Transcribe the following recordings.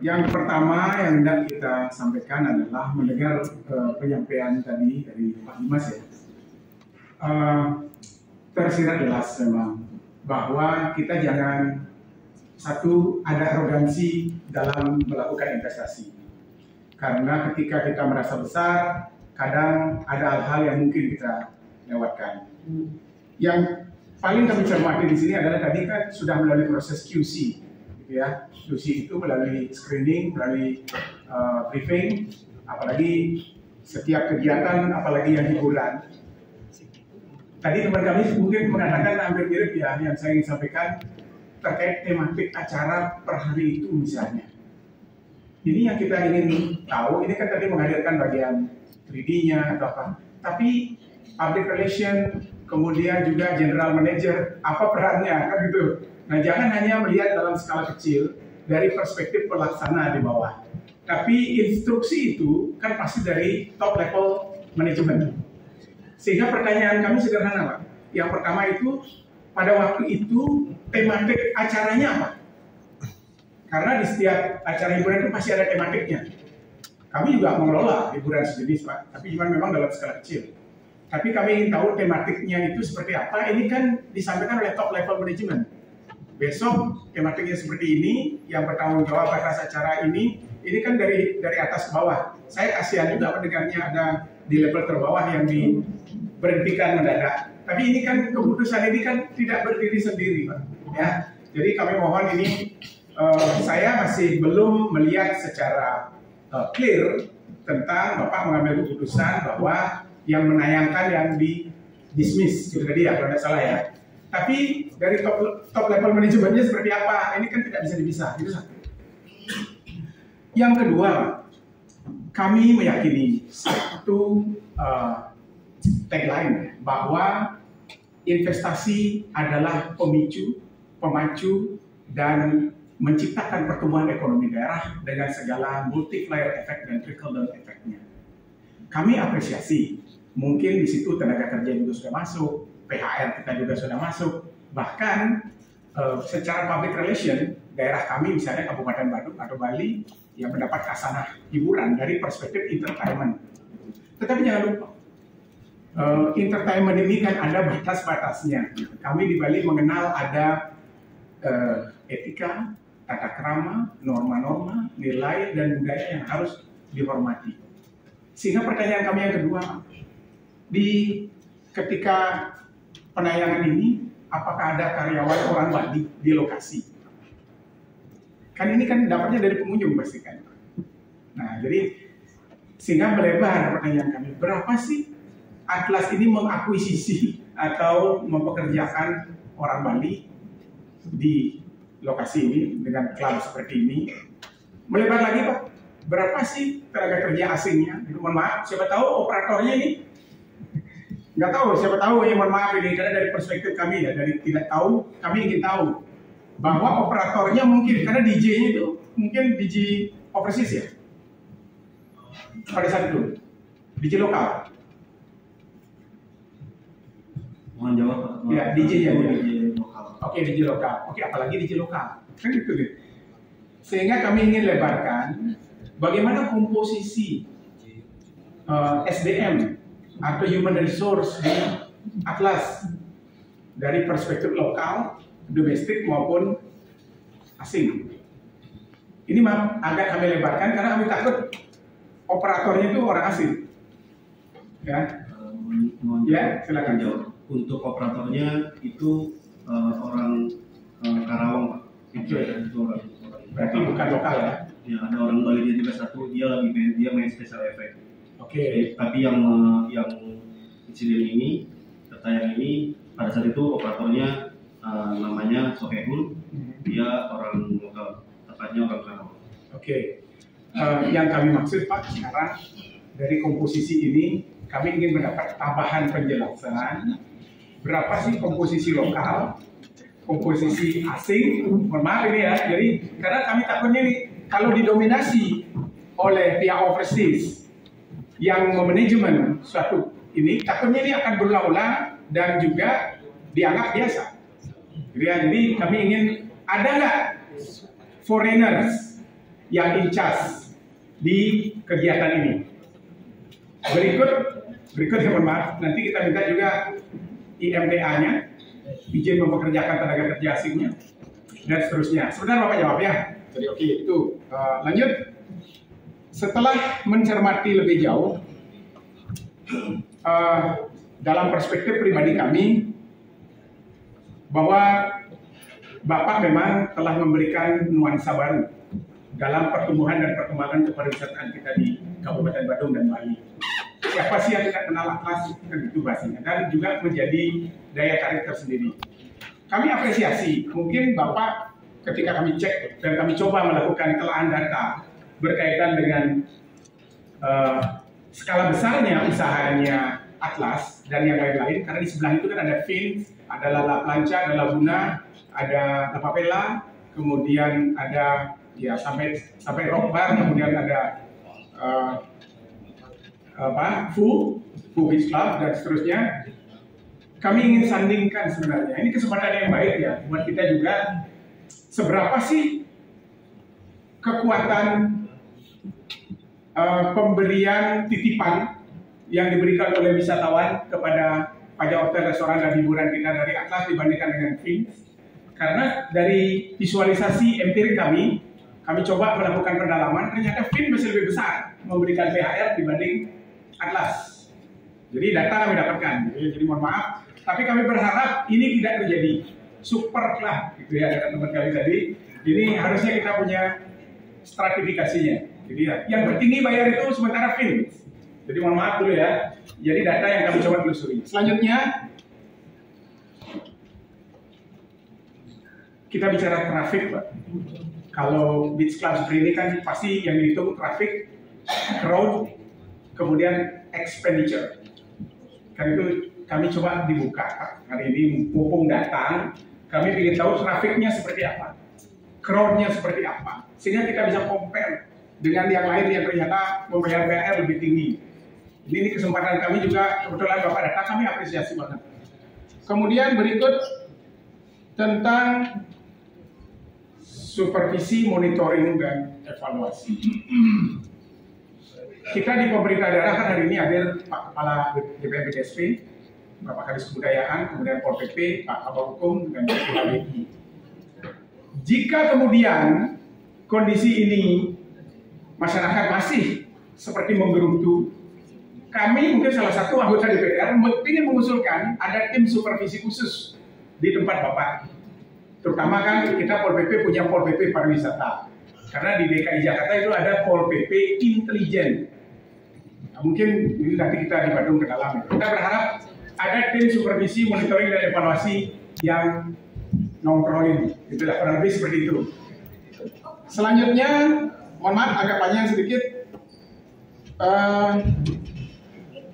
Yang pertama yang hendak kita sampaikan adalah mendengar penyampaian tadi dari Pak Dimas ya. Tersirat jelas memang bahwa kita jangan ada arogansi dalam melakukan investasi. Karena ketika kita merasa besar, kadang ada hal-hal yang mungkin kita lewatkan. Yang paling kami cermati di sini adalah tadi kan sudah melalui proses QC, gitu ya. QC itu melalui screening, melalui briefing, apalagi setiap kegiatan, apalagi yang hiburan. Tadi teman kami mungkin mengatakan hampir mirip ya yang saya ingin sampaikan terkait tematik acara per hari itu misalnya. Ini yang kita ingin tahu, ini kan tadi menghadirkan bagian 3D-nya atau apa, tapi public relation, kemudian juga general manager, apa perannya, kan gitu. Nah, jangan hanya melihat dalam skala kecil dari perspektif pelaksana di bawah, tapi instruksi itu kan pasti dari top level manajemen. Sehingga pertanyaan kami sederhana, Pak. Yang pertama itu, pada waktu itu tematik acaranya apa? Karena di setiap acara hiburan itu pasti ada tematiknya. Kami juga mengelola hiburan sejenis, Pak, tapi cuma memang dalam skala kecil. Tapi kami ingin tahu tematiknya itu seperti apa. Ini kan disampaikan oleh top level manajemen. Besok tematiknya seperti ini, yang bertanggung jawab atas acara ini kan dari atas ke bawah. Saya kasihan juga mendengarnya ada di level terbawah yang diberhentikan mendadak. Tapi ini kan keputusan ini kan tidak berdiri sendiri, Pak. Ya, jadi kami mohon ini saya masih belum melihat secara clear tentang Bapak mengambil keputusan bahwa yang menayangkan yang di dismiss itu tadi ya kalau tidak salah ya. Tapi dari top level manajemennya seperti apa? Ini kan tidak bisa dipisah. Itu satu. Yang kedua, kami meyakini satu tagline bahwa investasi adalah pemacu dan menciptakan pertumbuhan ekonomi daerah dengan segala multiplier effect dan trickle down effect-nya. Kami apresiasi, mungkin di situ tenaga kerja juga sudah masuk, PHR kita juga sudah masuk, bahkan secara public relation, daerah kami misalnya Kabupaten Badung atau Bali yang mendapat khasanah hiburan dari perspektif entertainment. Tetapi jangan lupa, entertainment ini kan ada batas-batasnya. Kami di Bali mengenal ada etika, tata krama, norma-norma, nilai, dan budaya yang harus dihormati. Sehingga pertanyaan kami yang kedua, ketika penayangan ini, apakah ada karyawan orang Bali di lokasi? Kan ini kan dapatnya dari pengunjung pasti kan. Nah, jadi sehingga melebar pertanyaan kami, berapa sih Atlas ini mengakuisisi atau mempekerjakan orang Bali di lokasi ini dengan klub seperti ini? Melebar lagi, Pak, berapa sih tenaga kerja asingnya? Mohon maaf, siapa tahu operatornya ini nggak tahu, siapa tahu ya, mohon maaf ini karena dari perspektif kami ya, dari tidak tahu, kami ingin tahu bahwa operatornya mungkin, karena DJ-nya itu mungkin DJ overseas ya, pada saat itu DJ lokal. Mohon jawab, Pak. Ya, DJ-nya ya. DJ lokal. Oke, DJ lokal. Oke, apalagi DJ lokal. Kan gitu deh. Sehingga kami ingin lebarkan bagaimana komposisi SDM atau human resource di Atlas dari perspektif lokal, domestik maupun asing. Ini agak kami lebarkan karena kami takut operatornya itu orang asing. Ya, ya, silakan jawab. Untuk operatornya itu orang Karawang, Pak. Itu orang. Berarti bukan lokal ya? Ya, ada orang Bali juga satu, dia main special effect. Oke. Tapi yang insiden ini, tertayang ini, pada saat itu operatornya namanya Sohehul, dia orang lokal, tepatnya orang Karawang. Oke. Yang kami maksud, Pak, sekarang dari komposisi ini kami ingin mendapat tambahan penjelasan berapa sih komposisi lokal, komposisi asing. Mohon maaf ini ya, jadi karena kami takutnya nih kalau didominasi oleh pihak overseas yang memanajemen suatu ini, takutnya ini akan berulang-ulang dan juga dianggap biasa. Jadi kami ingin ada nggak foreigners yang in charge di kegiatan ini. Berikut ya, mohon maaf, nanti kita minta juga IMDA-nya, izin mempekerjakan tenaga kerja asingnya, dan seterusnya. Sebentar Bapak jawab ya. Jadi oke, itu lanjut. Setelah mencermati lebih jauh, dalam perspektif pribadi kami, bahwa Bapak memang telah memberikan nuansa baru dalam pertumbuhan dan perkembangan kepariwisataan kita di Kabupaten Badung dan Bali. Siapa sih yang tidak kenal Atlas, kan itu bahasanya, dan juga menjadi daya tarik tersendiri. Kami apresiasi, mungkin Bapak ketika kami cek dan kami coba melakukan telaah data berkaitan dengan skala besarnya usahanya Atlas dan yang lain-lain, karena di sebelah itu kan ada Fin, ada Lala Plancha, ada Laguna, ada La Papella, kemudian ada ya sampai Rock Bar, kemudian ada Fu Beach Club dan seterusnya. Kami ingin sandingkan sebenarnya. Ini kesempatan yang baik ya buat kita juga. Seberapa sih kekuatan pemberian titipan yang diberikan oleh wisatawan kepada pajak hotel, restoran, dan hiburan kita dari Atlas dibandingkan dengan Fin? Karena dari visualisasi empirik kami coba melakukan pendalaman, ternyata Fin masih lebih besar memberikan THR dibanding Atlas. Jadi data kami dapatkan. Jadi mohon maaf, tapi kami berharap ini tidak terjadi. Super lah, gitu ya kata teman kami tadi. Ini harusnya kita punya stratifikasinya. Jadi ya, yang tertinggi bayar itu sementara Fin. Jadi mohon maaf dulu ya. Jadi data yang kami coba telusuri. Selanjutnya kita bicara traffic, Pak. Kalau beach club seperti ini kan pasti yang dihitung traffic, crowd, kemudian expenditure. Kan itu kami coba dibuka hari ini, mumpung datang, kami ingin tahu trafficnya seperti apa, crowdnya seperti apa, sehingga kita bisa compare dengan yang lain yang ternyata membayar THR lebih tinggi. Ini kesempatan kami juga, kebetulan Bapak datang, kami apresiasi banget. Kemudian berikut tentang supervisi, monitoring, dan evaluasi. Kita di pemerintah daerah kan hari ini hadir Pak Kepala DPMPDSP, Bapak Kadis Kebudayaan, kemudian Pol PP, Pak Kabak Hukum, dan Pak HBI. Jika kemudian kondisi ini masyarakat masih seperti menggerutu, kami mungkin salah satu anggota DPR ingin mengusulkan ada tim supervisi khusus di tempat Bapak. Terutama kan kita Pol PP punya Pol PP pariwisata. Karena di DKI Jakarta itu ada Pol PP intelijen. Nah, mungkin ini nanti kita di Badung ke dalam. Kita berharap ada tim supervisi, monitoring, dan evaluasi yang nongkrongin. Itulah kurang lebih seperti itu. Selanjutnya, mohon maaf agak panjang sedikit.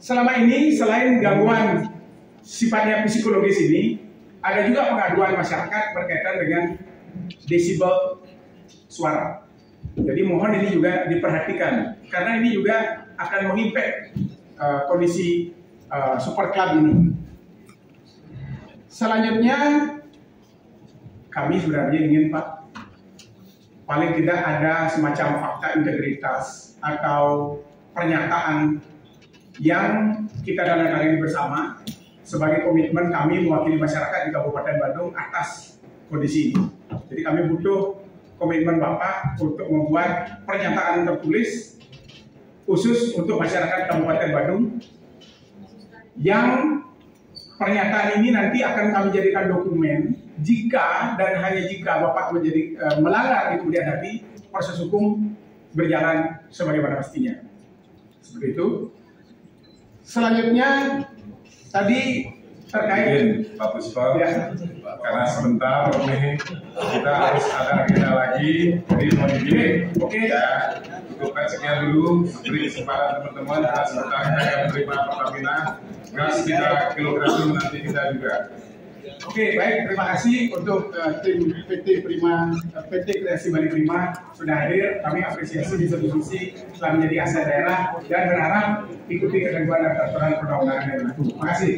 Selama ini selain gangguan sifatnya psikologis ini, ada juga pengaduan masyarakat berkaitan dengan desibel suara. Jadi mohon ini juga diperhatikan karena ini juga akan mengimpact kondisi super club ini. Selanjutnya kami sebenarnya ingin Pak, paling tidak ada semacam fakta integritas atau pernyataan yang kita tandatangani bersama sebagai komitmen kami mewakili masyarakat di Kabupaten Badung atas kondisi ini. Jadi kami butuh komitmen Bapak untuk membuat pernyataan tertulis khusus untuk masyarakat Kabupaten Badung yang pernyataan ini nanti akan kami jadikan dokumen jika dan hanya jika Bapak melanggar di kemudian hari, proses hukum berjalan sebagaimana mestinya. Seperti itu. Selanjutnya tadi terkait Pak Puspa, ya. Karena sebentar nih kita harus ada agenda lagi, jadi mohon izin. Oke. Ya, cukupkan sekian dulu. Beri kesempatan teman-teman dan sebentar kita akan menerima Pertamina gas 3 kg nanti kita juga. Oke, baik. Terima kasih untuk tim PT Kreasi Bali Prima sudah hadir. Kami apresiasi di satu sisi telah menjadi aset daerah dan berharap ikuti ketentuan dan peraturan perundang-undangan yang berlaku. Terima kasih.